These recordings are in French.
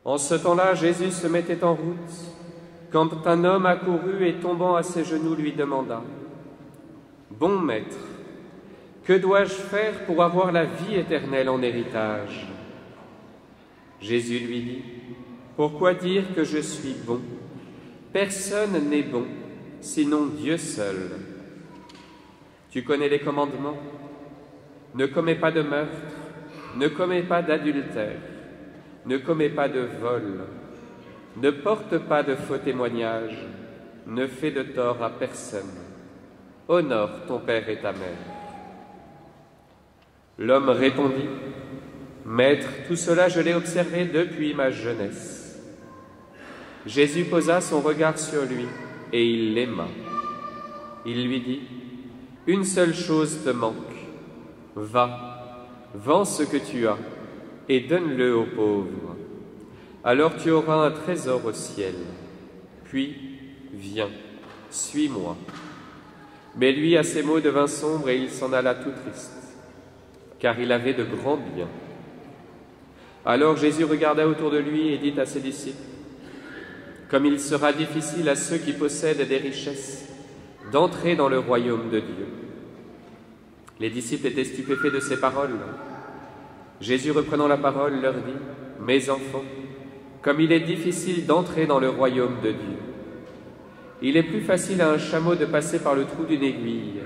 En ce temps-là, Jésus se mettait en route, quand un homme accourut et tombant à ses genoux lui demanda « Bon maître, que dois-je faire pour avoir la vie éternelle en héritage ?» Jésus lui dit « Pourquoi dire que je suis bon? Personne n'est bon, sinon Dieu seul. Tu connais les commandements. Ne commets pas de meurtre, ne commets pas d'adultère, ne commets pas de vol, ne porte pas de faux témoignages, ne fais de tort à personne. Honore ton père et ta mère. » L'homme répondit « Maître, tout cela je l'ai observé depuis ma jeunesse. » Jésus posa son regard sur lui et il l'aima. Il lui dit « Une seule chose te manque. Va, vends ce que tu as et donne-le aux pauvres. Alors tu auras un trésor au ciel. Puis, viens, suis-moi. » Mais lui, à ces mots, devint sombre et il s'en alla tout triste, car il avait de grands biens. Alors Jésus regarda autour de lui et dit à ses disciples, « Comme il sera difficile à ceux qui possèdent des richesses d'entrer dans le royaume de Dieu. » Les disciples étaient stupéfaits de ces paroles. Jésus, reprenant la parole, leur dit, « Mes enfants, comme il est difficile d'entrer dans le royaume de Dieu. Il est plus facile à un chameau de passer par le trou d'une aiguille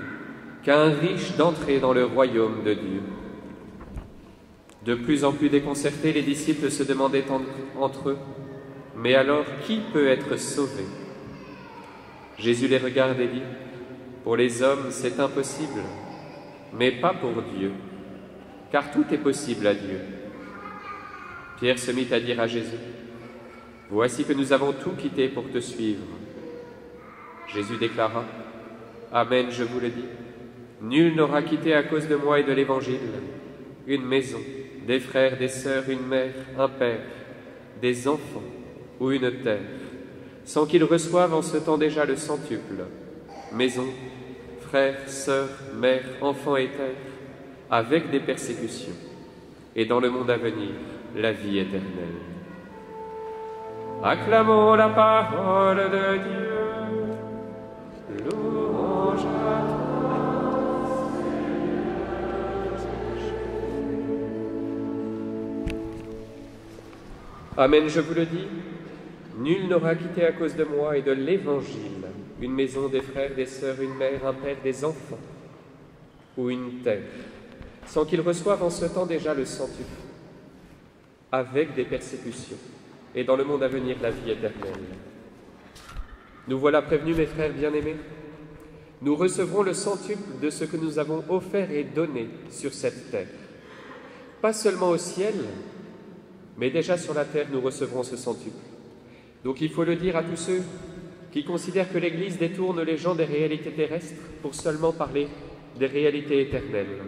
qu'à un riche d'entrer dans le royaume de Dieu. » De plus en plus déconcertés, les disciples se demandaient entre eux, « Mais alors, qui peut être sauvé ?» Jésus les regarde et dit, « Pour les hommes, c'est impossible, mais pas pour Dieu, car tout est possible à Dieu. » Pierre se mit à dire à Jésus, « Voici que nous avons tout quitté pour te suivre. » Jésus déclara, « Amen, je vous le dis, nul n'aura quitté à cause de moi et de l'Évangile une maison, des frères, des sœurs, une mère, un père, des enfants ou une terre, sans qu'ils reçoivent en ce temps déjà le centuple, maison, frères, sœurs, mères, enfants et terres, avec des persécutions, et dans le monde à venir, la vie éternelle. » Acclamons la parole de Dieu. Louange à toi, Seigneur. Amen, je vous le dis, nul n'aura quitté à cause de moi et de l'Évangile une maison, des frères, des sœurs, une mère, un père, des enfants ou une terre, sans qu'ils reçoivent en ce temps déjà le centuple, avec des persécutions, et dans le monde à venir la vie éternelle. Nous voilà prévenus, mes frères bien-aimés, nous recevrons le centuple de ce que nous avons offert et donné sur cette terre. Pas seulement au ciel, mais déjà sur la terre nous recevrons ce centuple. Donc il faut le dire à tous ceux qui considèrent que l'Église détourne les gens des réalités terrestres pour seulement parler des réalités éternelles,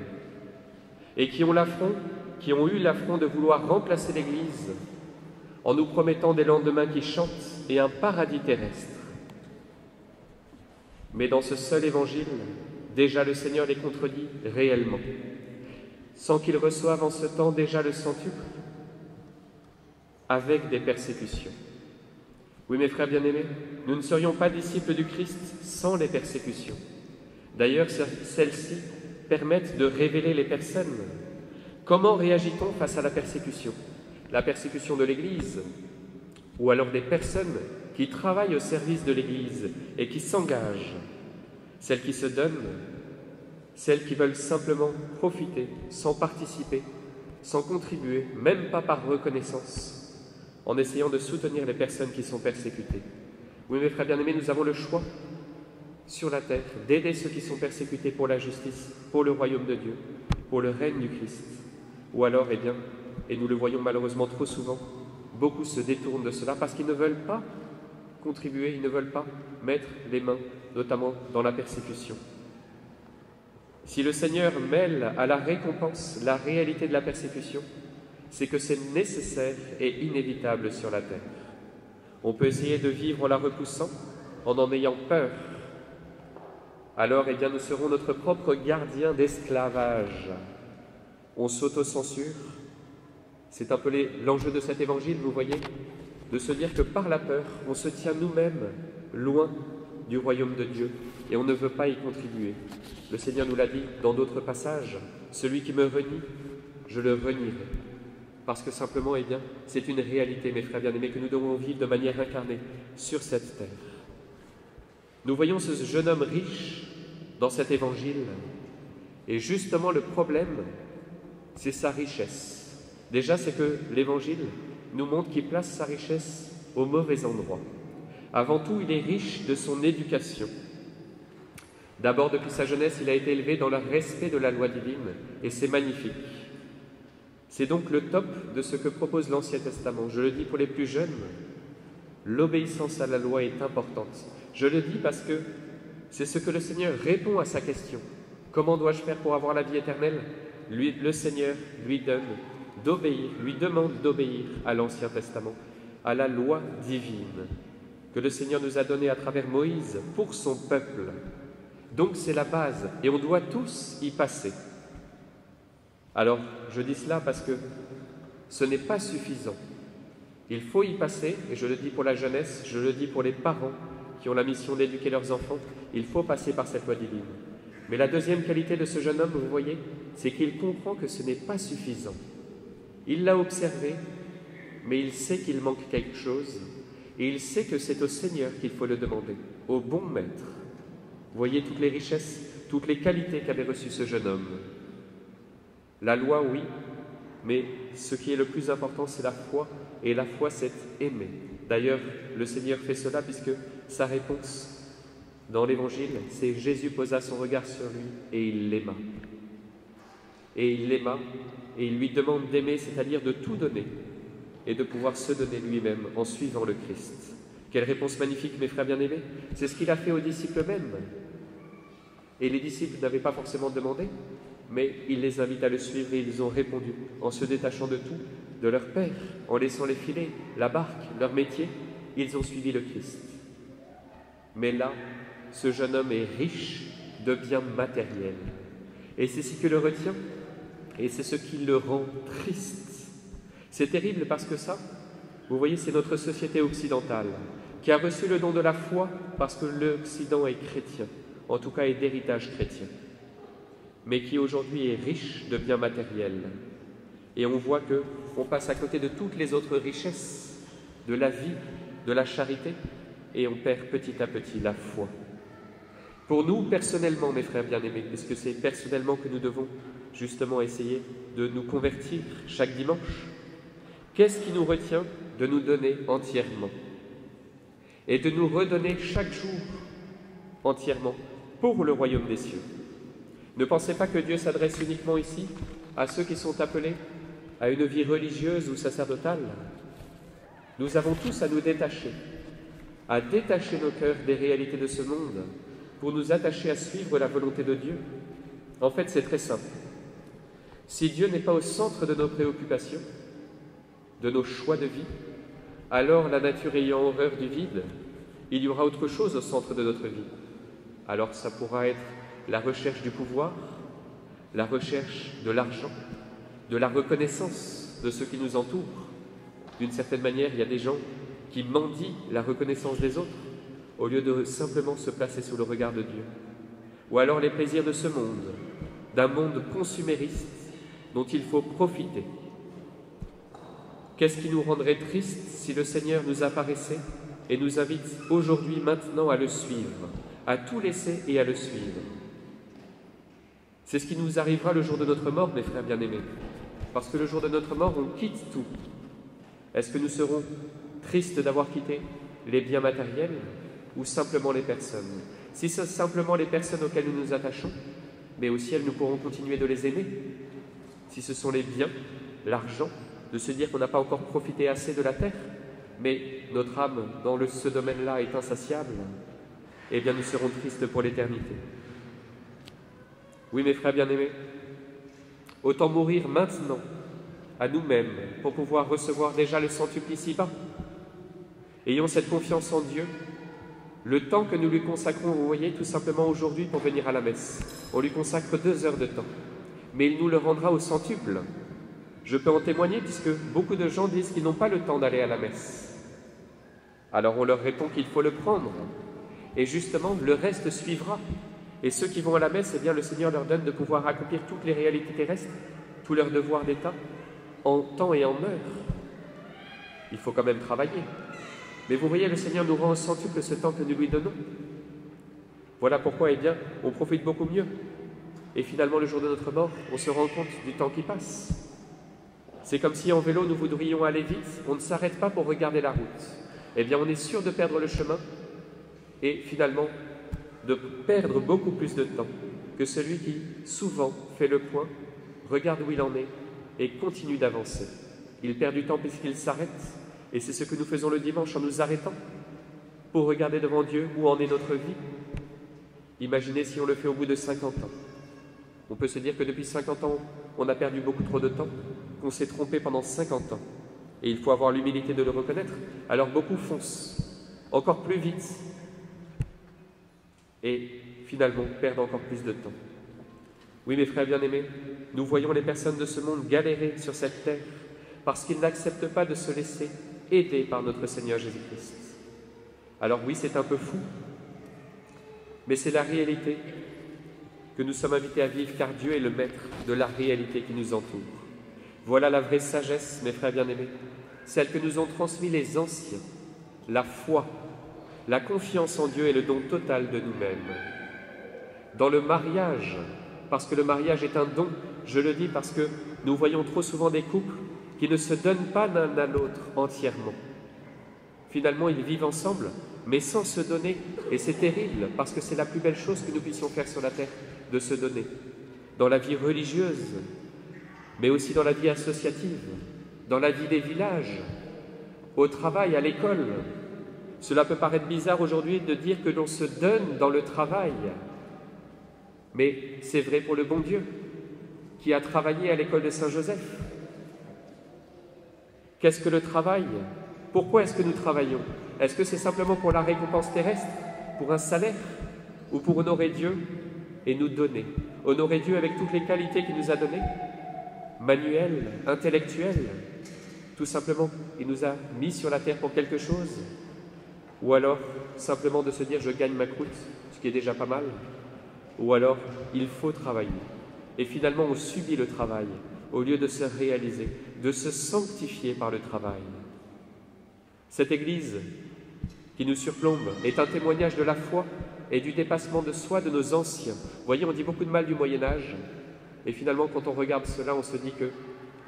et qui ont eu l'affront de vouloir remplacer l'Église en nous promettant des lendemains qui chantent et un paradis terrestre. Mais dans ce seul évangile, déjà le Seigneur les contredit réellement, sans qu'ils reçoivent en ce temps déjà le centuple, avec des persécutions. Oui, mes frères bien-aimés, nous ne serions pas disciples du Christ sans les persécutions. D'ailleurs, celles-ci permettent de révéler les personnes. Comment réagit-on face à la persécution? La persécution de l'Église, ou alors des personnes qui travaillent au service de l'Église et qui s'engagent, celles qui se donnent, celles qui veulent simplement profiter, sans participer, sans contribuer, même pas par reconnaissance, en essayant de soutenir les personnes qui sont persécutées. Oui, mes frères bien-aimés, nous avons le choix sur la terre d'aider ceux qui sont persécutés pour la justice, pour le royaume de Dieu, pour le règne du Christ. Ou alors, eh bien, et nous le voyons malheureusement trop souvent, beaucoup se détournent de cela parce qu'ils ne veulent pas contribuer, ils ne veulent pas mettre les mains, notamment dans la persécution. Si le Seigneur mêle à la récompense la réalité de la persécution, c'est que c'est nécessaire et inévitable sur la terre. On peut essayer de vivre en la repoussant, en ayant peur. Alors, eh bien, nous serons notre propre gardien d'esclavage. On s'auto-censure, C'est un peu l'enjeu de cet évangile, vous voyez, de se dire que par la peur, on se tient nous-mêmes loin du royaume de Dieu et on ne veut pas y contribuer. Le Seigneur nous l'a dit dans d'autres passages, « Celui qui me renie, je le renierai ». Parce que simplement, eh bien, c'est une réalité, mes frères bien-aimés, que nous devons vivre de manière incarnée sur cette terre. Nous voyons ce jeune homme riche dans cet évangile, et justement le problème, c'est sa richesse. Déjà, c'est que l'évangile nous montre qu'il place sa richesse au mauvais endroit. Avant tout, il est riche de son éducation. D'abord, depuis sa jeunesse, il a été élevé dans le respect de la loi divine, et c'est magnifique. C'est donc le top de ce que propose l'Ancien Testament. Je le dis pour les plus jeunes, l'obéissance à la loi est importante. Je le dis parce que c'est ce que le Seigneur répond à sa question. Comment dois-je faire pour avoir la vie éternelle? Le Seigneur lui demande d'obéir à l'Ancien Testament, à la loi divine que le Seigneur nous a donnée à travers Moïse pour son peuple. Donc c'est la base et on doit tous y passer. Alors, je dis cela parce que ce n'est pas suffisant. Il faut y passer, et je le dis pour la jeunesse, je le dis pour les parents qui ont la mission d'éduquer leurs enfants, il faut passer par cette loi divine. Mais la deuxième qualité de ce jeune homme, vous voyez, c'est qu'il comprend que ce n'est pas suffisant. Il l'a observé, mais il sait qu'il manque quelque chose, et il sait que c'est au Seigneur qu'il faut le demander, au bon maître. Vous voyez toutes les richesses, toutes les qualités qu'avait reçues ce jeune homme. La loi, oui, mais ce qui est le plus important, c'est la foi, et la foi, c'est aimer. D'ailleurs, le Seigneur fait cela puisque sa réponse dans l'Évangile, c'est Jésus posa son regard sur lui et il l'aima. Et il l'aima, et il lui demande d'aimer, c'est-à-dire de tout donner, et de pouvoir se donner lui-même en suivant le Christ. Quelle réponse magnifique, mes frères bien-aimés! C'est ce qu'il a fait aux disciples eux-mêmes. Et les disciples n'avaient pas forcément demandé, mais il les invite à le suivre et ils ont répondu en se détachant de tout, de leur père, en laissant les filets, la barque, leur métier, ils ont suivi le Christ. Mais là, ce jeune homme est riche de biens matériels. Et c'est ce qui le retient, et c'est ce qui le rend triste. C'est terrible parce que ça, vous voyez, c'est notre société occidentale qui a reçu le don de la foi parce que l'Occident est chrétien, en tout cas est d'héritage chrétien, mais qui aujourd'hui est riche de biens matériels. Et on voit qu'on passe à côté de toutes les autres richesses, de la vie, de la charité, et on perd petit à petit la foi. Pour nous, personnellement, mes frères bien-aimés, puisque c'est personnellement que nous devons justement essayer de nous convertir chaque dimanche, qu'est-ce qui nous retient de nous donner entièrement et de nous redonner chaque jour entièrement pour le royaume des cieux? Ne pensez pas que Dieu s'adresse uniquement ici à ceux qui sont appelés à une vie religieuse ou sacerdotale. Nous avons tous à nous détacher, à détacher nos cœurs des réalités de ce monde pour nous attacher à suivre la volonté de Dieu. En fait, c'est très simple. Si Dieu n'est pas au centre de nos préoccupations, de nos choix de vie, alors la nature ayant horreur du vide, il y aura autre chose au centre de notre vie. Alors ça pourra être la recherche du pouvoir, la recherche de l'argent, de la reconnaissance de ceux qui nous entourent. D'une certaine manière, il y a des gens qui mendient la reconnaissance des autres au lieu de simplement se placer sous le regard de Dieu. Ou alors les plaisirs de ce monde, d'un monde consumériste dont il faut profiter. Qu'est-ce qui nous rendrait tristes si le Seigneur nous apparaissait et nous invite aujourd'hui, maintenant, à le suivre, à tout laisser et à le suivre? C'est ce qui nous arrivera le jour de notre mort, mes frères bien-aimés. Parce que le jour de notre mort, on quitte tout. Est-ce que nous serons tristes d'avoir quitté les biens matériels ou simplement les personnes? Si c'est simplement les personnes auxquelles nous nous attachons, mais au ciel, nous pourrons continuer de les aimer. Si ce sont les biens, l'argent, de se dire qu'on n'a pas encore profité assez de la terre, mais notre âme, dans ce domaine-là, est insatiable, eh bien nous serons tristes pour l'éternité. Oui, mes frères bien-aimés, autant mourir maintenant, à nous-mêmes, pour pouvoir recevoir déjà le centuple ici-bas. Ayons cette confiance en Dieu. Le temps que nous lui consacrons, vous voyez, tout simplement aujourd'hui pour venir à la messe, on lui consacre 2 heures de temps, mais il nous le rendra au centuple. Je peux en témoigner puisque beaucoup de gens disent qu'ils n'ont pas le temps d'aller à la messe. Alors on leur répond qu'il faut le prendre. Et justement, le reste suivra. Et ceux qui vont à la messe, eh bien, le Seigneur leur donne de pouvoir accomplir toutes les réalités terrestres, tous leurs devoirs d'État, en temps et en heure. Il faut quand même travailler. Mais vous voyez, le Seigneur nous rend au centuple ce temps que nous lui donnons. Voilà pourquoi, eh bien, on profite beaucoup mieux. Et finalement, le jour de notre mort, on se rend compte du temps qui passe. C'est comme si en vélo, nous voudrions aller vite, on ne s'arrête pas pour regarder la route. Eh bien, on est sûr de perdre le chemin et finalement de perdre beaucoup plus de temps que celui qui, souvent, fait le point, regarde où il en est et continue d'avancer. Il perd du temps puisqu'il s'arrête, et c'est ce que nous faisons le dimanche en nous arrêtant pour regarder devant Dieu où en est notre vie. Imaginez si on le fait au bout de 50 ans. On peut se dire que depuis 50 ans, on a perdu beaucoup trop de temps, qu'on s'est trompé pendant 50 ans. Et il faut avoir l'humilité de le reconnaître. Alors beaucoup foncent encore plus vite et finalement perdent encore plus de temps. Oui, mes frères bien-aimés, nous voyons les personnes de ce monde galérer sur cette terre parce qu'ils n'acceptent pas de se laisser aider par notre Seigneur Jésus-Christ. Alors oui, c'est un peu fou, mais c'est la réalité que nous sommes invités à vivre, car Dieu est le maître de la réalité qui nous entoure. Voilà la vraie sagesse, mes frères bien-aimés, celle que nous ont transmis les anciens, la foi, la confiance en Dieu et le don total de nous-mêmes. Dans le mariage, parce que le mariage est un don, je le dis parce que nous voyons trop souvent des couples qui ne se donnent pas l'un à l'autre entièrement. Finalement, ils vivent ensemble, mais sans se donner. Et c'est terrible, parce que c'est la plus belle chose que nous puissions faire sur la terre, de se donner. Dans la vie religieuse, mais aussi dans la vie associative, dans la vie des villages, au travail, à l'école. Cela peut paraître bizarre aujourd'hui de dire que l'on se donne dans le travail, mais c'est vrai pour le bon Dieu, qui a travaillé à l'école de Saint-Joseph. Qu'est-ce que le travail? Pourquoi est-ce que nous travaillons? Est-ce que c'est simplement pour la récompense terrestre, pour un salaire, ou pour honorer Dieu et nous donner? Honorer Dieu avec toutes les qualités qu'il nous a données, manuelles, intellectuelles, tout simplement, il nous a mis sur la terre pour quelque chose, ou alors simplement de se dire je gagne ma croûte, ce qui est déjà pas mal, ou alors il faut travailler. Et finalement on subit le travail, au lieu de se réaliser, de se sanctifier par le travail. Cette Église qui nous surplombe est un témoignage de la foi et du dépassement de soi de nos anciens. Vous voyez, on dit beaucoup de mal du Moyen-Âge, et finalement quand on regarde cela, on se dit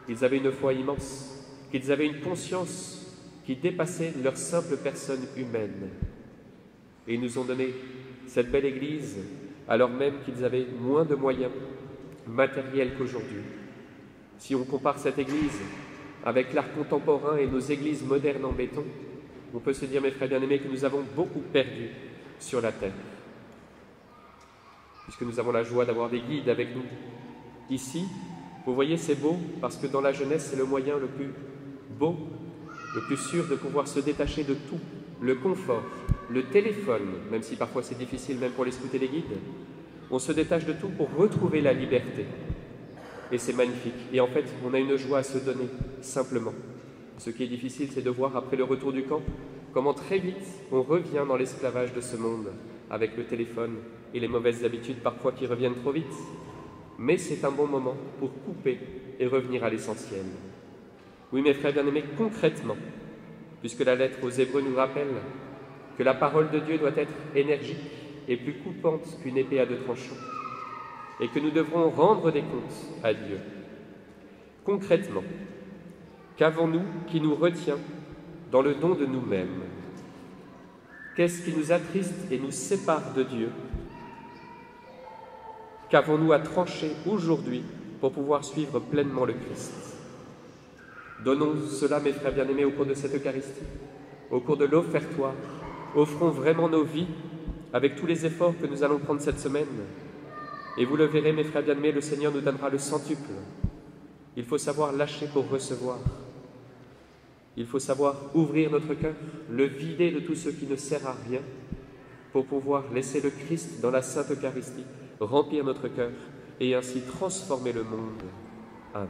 qu'ils avaient une foi immense, qu'ils avaient une conscience qui dépassait leur simple personne humaine. Et ils nous ont donné cette belle Église, alors même qu'ils avaient moins de moyens matériels qu'aujourd'hui. Si on compare cette Église avec l'art contemporain et nos églises modernes en béton, on peut se dire, mes frères bien-aimés, que nous avons beaucoup perdu sur la terre. Puisque nous avons la joie d'avoir des guides avec nous. Ici, vous voyez, c'est beau, parce que dans la jeunesse, c'est le moyen le plus beau, le plus sûr de pouvoir se détacher de tout. Le confort, le téléphone, même si parfois c'est difficile, même pour les scouts et les guides, on se détache de tout pour retrouver la liberté. Et c'est magnifique. Et en fait, on a une joie à se donner, simplement. Ce qui est difficile, c'est de voir, après le retour du camp, comment très vite on revient dans l'esclavage de ce monde, avec le téléphone et les mauvaises habitudes parfois qui reviennent trop vite. Mais c'est un bon moment pour couper et revenir à l'essentiel. Oui, mes frères bien-aimés, concrètement, puisque la lettre aux Hébreux nous rappelle que la parole de Dieu doit être énergique et plus coupante qu'une épée à deux tranchants, et que nous devrons rendre des comptes à Dieu. Concrètement, qu'avons-nous qui nous retient dans le don de nous-mêmes? Qu'est-ce qui nous attriste et nous sépare de Dieu? Qu'avons-nous à trancher aujourd'hui pour pouvoir suivre pleinement le Christ? Donnons cela, mes frères bien-aimés, au cours de cette Eucharistie, au cours de l'offertoire. Offrons vraiment nos vies avec tous les efforts que nous allons prendre cette semaine. Et vous le verrez, mes frères bien-aimés, le Seigneur nous donnera le centuple. Il faut savoir lâcher pour recevoir. Il faut savoir ouvrir notre cœur, le vider de tout ce qui ne sert à rien, pour pouvoir laisser le Christ dans la Sainte Eucharistie remplir notre cœur et ainsi transformer le monde. Amen.